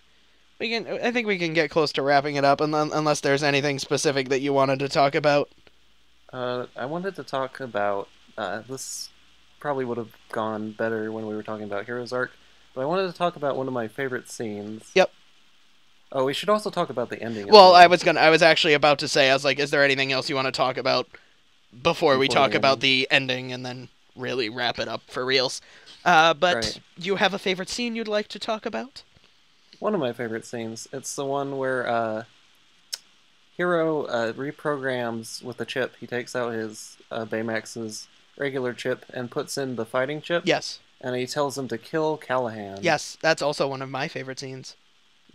think we can get close to wrapping it up unless there's anything specific that you wanted to talk about. I wanted to talk about this. Probably would have gone better when we were talking about Hero's Arc, but I wanted to talk about one of my favorite scenes. Yep. Oh, we should also talk about the ending. As Well, I was actually about to say, I was like, is there anything else you want to talk about before we Before talk the about the ending and then really wrap it up for reals? But Right. you have a favorite scene you'd like to talk about? One of my favorite scenes. It's the one where Hero reprograms with the chip. He takes out his Baymax's regular chip and puts in the fighting chip. Yes. And he tells him to kill Callahan. Yes, that's also one of my favorite scenes.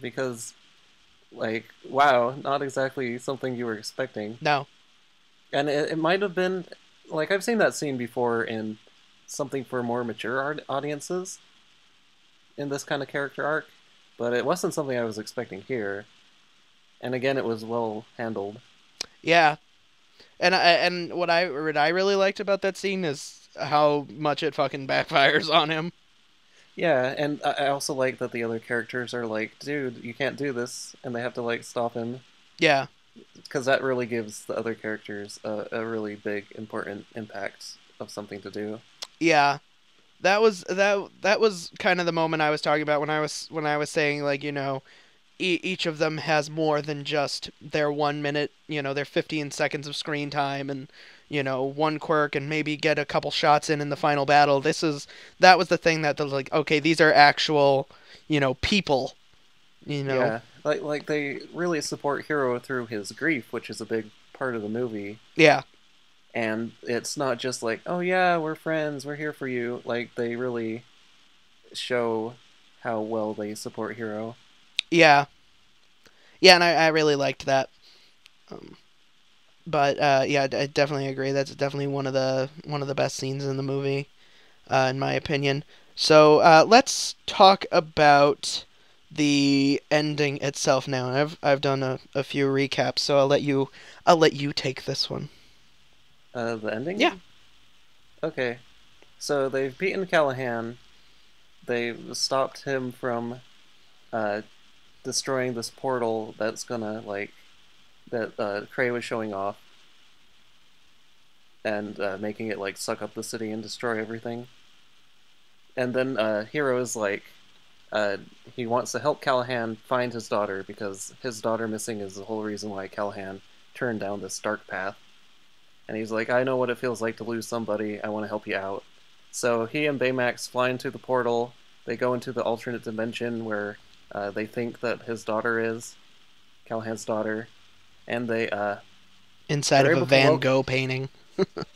Because, like, wow, not exactly something you were expecting. No. And it might have been, like, I've seen that scene before in something for more mature audiences in this kind of character arc, but it wasn't something I was expecting here. And again, it was well handled. Yeah. And what I really liked about that scene is how much it fucking backfires on him. Yeah, and I also like that the other characters are like, dude, you can't do this, and they have to, like, stop him. Yeah. Because that really gives the other characters a really big, important impact of something to do. Yeah. That was kind of the moment I was talking about when I was saying, like, you know, each of them has more than just their 1 minute, you know, their 15 seconds of screen time and, you know, one quirk and maybe get a couple shots in the final battle. That was the thing that was like, okay, these are actual, you know, people, you know. Yeah, like they really support Hero through his grief, which is a big part of the movie. Yeah. And it's not just like, oh yeah, we're friends, we're here for you. Like, they really show how well they support Hero. Yeah. Yeah, and I really liked that. But yeah, I definitely agree. That's definitely one of the best scenes in the movie, in my opinion. So let's talk about the ending itself now. I've done a few recaps, so I'll let you take this one. The ending? Yeah. Okay. So they've beaten Callahan. They've stopped him from destroying this portal that's gonna, like, that Cray was showing off. And making it, like, suck up the city and destroy everything. And then Hero is like, he wants to help Callahan find his daughter, because his daughter missing is the whole reason why Callahan turned down this dark path. And he's like, I know what it feels like to lose somebody, I want to help you out. So he and Baymax fly into the portal, they go into the alternate dimension where they think that his daughter is, Callahan's daughter, and they... Inside they're of a able to Van Gogh painting.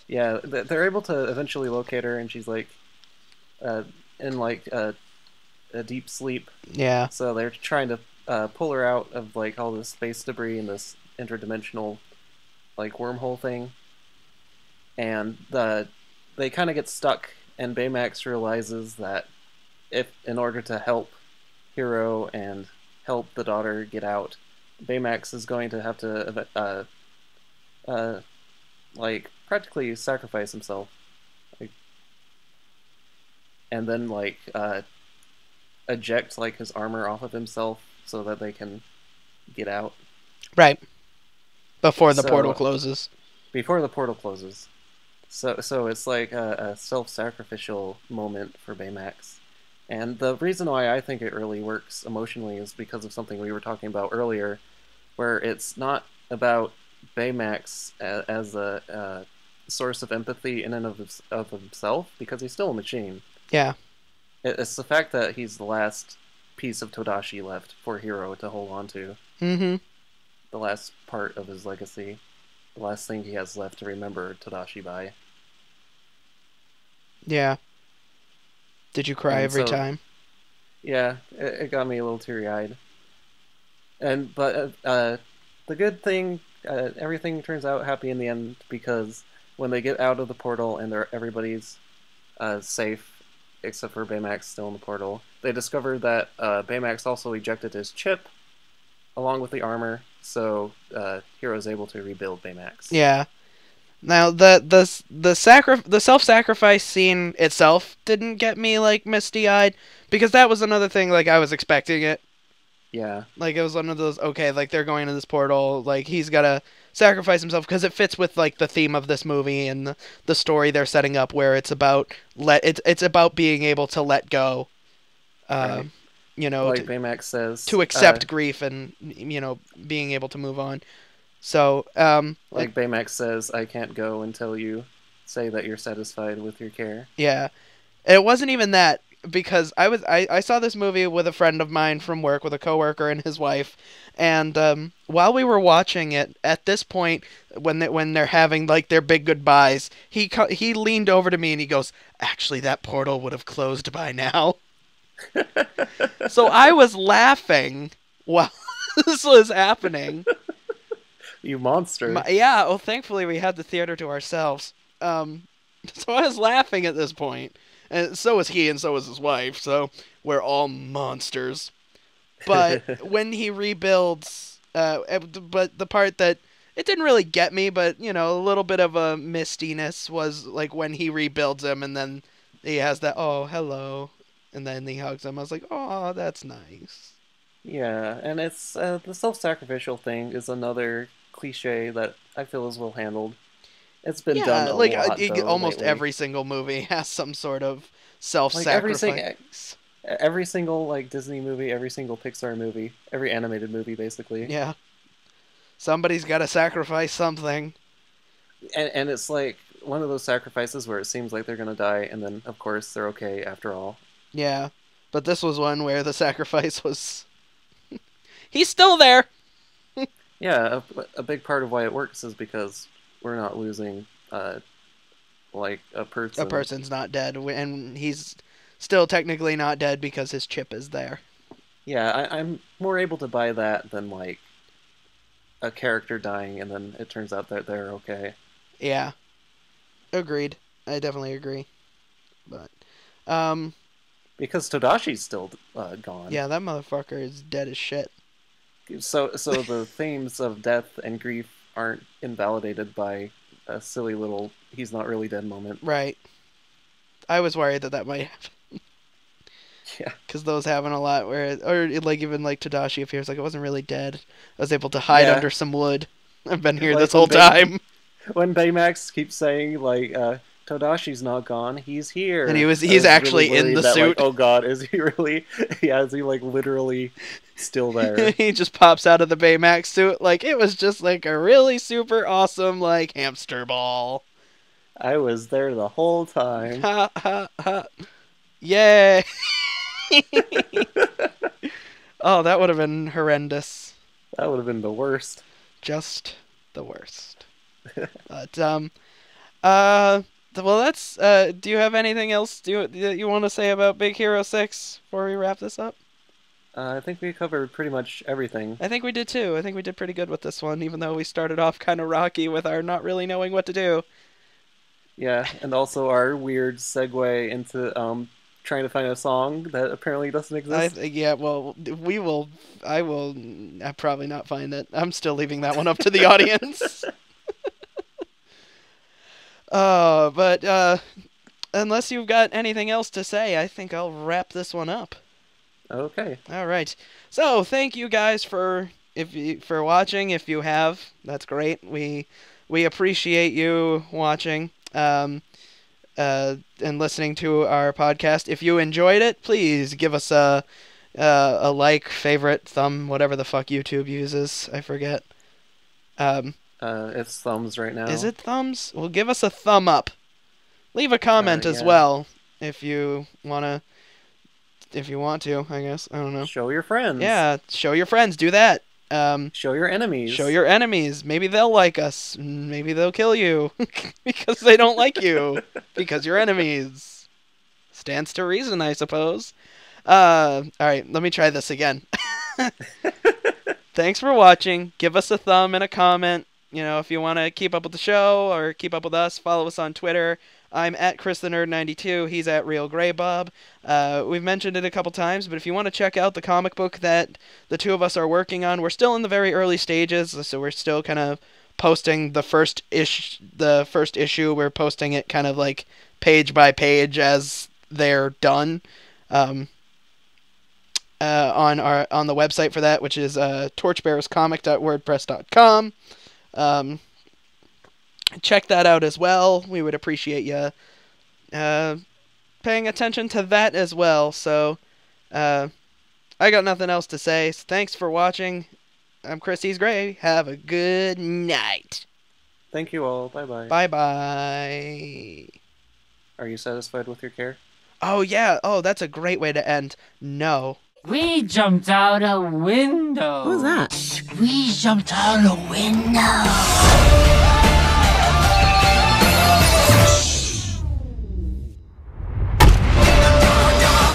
Yeah, they're able to eventually locate her, and she's, like, in, like, a deep sleep. Yeah. So they're trying to pull her out of, like, all this space debris and this interdimensional, like, wormhole thing. And they kind of get stuck, and Baymax realizes that in order to help Hero and help the daughter get out, Baymax is going to have to like, practically sacrifice himself, like, and then, like, eject, like, his armor off of himself so that they can get out Right. Before the So- portal closes. before the portal closes. So it's like a self-sacrificial moment for Baymax. And the reason why I think it really works emotionally is because of something we were talking about earlier, where it's not about Baymax as a source of empathy in and of himself, because he's still a machine. Yeah. It's the fact that he's the last piece of Todashi left for Hero to hold on to. Mm-hmm. The last part of his legacy. The last thing he has left to remember Todashi by. Yeah. Did you cry And every so- time? Yeah, it got me a little teary-eyed. But the good thing, everything turns out happy in the end, because when they get out of the portal and everybody's safe, except for Baymax still in the portal, they discover that Baymax also ejected his chip along with the armor, so Hero is able to rebuild Baymax. Yeah. Now the self-sacrifice scene itself didn't get me like misty-eyed, because that was another thing, like I was expecting it. Yeah. Like it was one of those, okay, like they're going to this portal, like he's gotta sacrifice himself, because it fits with like the theme of this movie and the story they're setting up, where it's about it's about being able to let go. Right. You know, Like Baymax says, to accept grief and, you know, being able to move on. So, like Baymax says, I can't go until you say that you're satisfied with your care. yeah, it wasn't even that, because I saw this movie with a friend of mine from work, with a coworker and his wife, and while we were watching it, at this point, when they're having like their big goodbyes, he leaned over to me and he goes, "Actually, that portal would have closed by now." So I was laughing while this was happening. You monster. Yeah, well, thankfully we had the theater to ourselves. So I was laughing at this point. And so was he, and so was his wife, so we're all monsters. But when he rebuilds, but the part that, it didn't really get me, but, you know, a little bit of a mistiness was, like, when he rebuilds him, and then he has that, "Oh, hello," and then he hugs him. I was like, "Oh, that's nice." Yeah, and it's the self-sacrificial thing is another cliche that I feel is well handled. It's been done a like lot, though, almost lately. every single movie has some sort of self-sacrifice. Every single like Disney movie, every single Pixar movie, every animated movie, basically. Yeah, somebody's got to sacrifice something. And it's like one of those sacrifices where it seems like they're gonna die, and then of course they're okay after all. Yeah, but this was one where the sacrifice was... He's still there! Yeah, a big part of why it works is because we're not losing, like, a person. A person's not dead, and he's still technically not dead because his chip is there. Yeah, I'm more able to buy that than, like, a character dying and then it turns out that they're okay. Yeah. Agreed. I definitely agree. But, because Todashi's still gone. yeah, that motherfucker is dead as shit. So the themes of death and grief aren't invalidated by a silly little he's not really dead moment. Right. I was worried that might happen. Yeah. Because those happen a lot, like even like Tadashi appears like I wasn't really dead. I was able to hide under some wood. I've been here Like this whole time. When Baymax keeps saying like Todashi's not gone, he's here. And he's actually really in the that, suit. Like, oh god, is he really? Yeah, is he like literally still there? He just pops out of the Baymax suit like it was just like a really super awesome like hamster ball. I was there the whole time. Ha ha ha. Yay. Oh, that would have been horrendous. That would have been the worst. Just the worst. But well, that's do you have anything else you want to say about Big Hero 6 before we wrap this up? I think we covered pretty much everything. I think we did too. I think we did pretty good with this one, even though we started off kind of rocky with our not really knowing what to do. Yeah, and also our weird segue into trying to find a song that apparently doesn't exist. Yeah, well, I will probably not find it. I'm still leaving that one up to the audience. But unless you've got anything else to say, I think I'll wrap this one up. Okay. All right. So, thank you guys for watching. If you have, that's great. We appreciate you watching and listening to our podcast. If you enjoyed it, please give us a like, favorite, thumb, whatever the fuck YouTube uses. I forget. It's thumbs right now. Is it thumbs? Well, give us a thumb up. Leave a comment as yeah. well if you want to, I guess. I don't know. Show your friends. Yeah, show your friends. Do that. Show your enemies. Show your enemies. Maybe they'll like us. Maybe they'll kill you because they don't like you because you're enemies. Stands to reason, I suppose. All right, let me try this again. Thanks for watching. Give us a thumb and a comment. if you want to keep up with the show or keep up with us, follow us on Twitter. I'm at ChrisTheNerd92. He's at RealGrayBob. We've mentioned it a couple times, but if you want to check out the comic book that the two of us are working on, we're still in the very early stages, so we're still kind of posting the first issue. We're posting it kind of like page by page as they're done. On the website for that, which is torchbearerscomic.wordpress.com. Check that out as well. We would appreciate you paying attention to that as well. So I got nothing else to say. So thanks for watching. I'm Chris He's Gray. Have a good night. Thank you all. Bye-bye. Bye-bye. Are you satisfied with your care? Oh, yeah. Oh, that's a great way to end. No. We jumped out a window. What was that? We jumped out a window.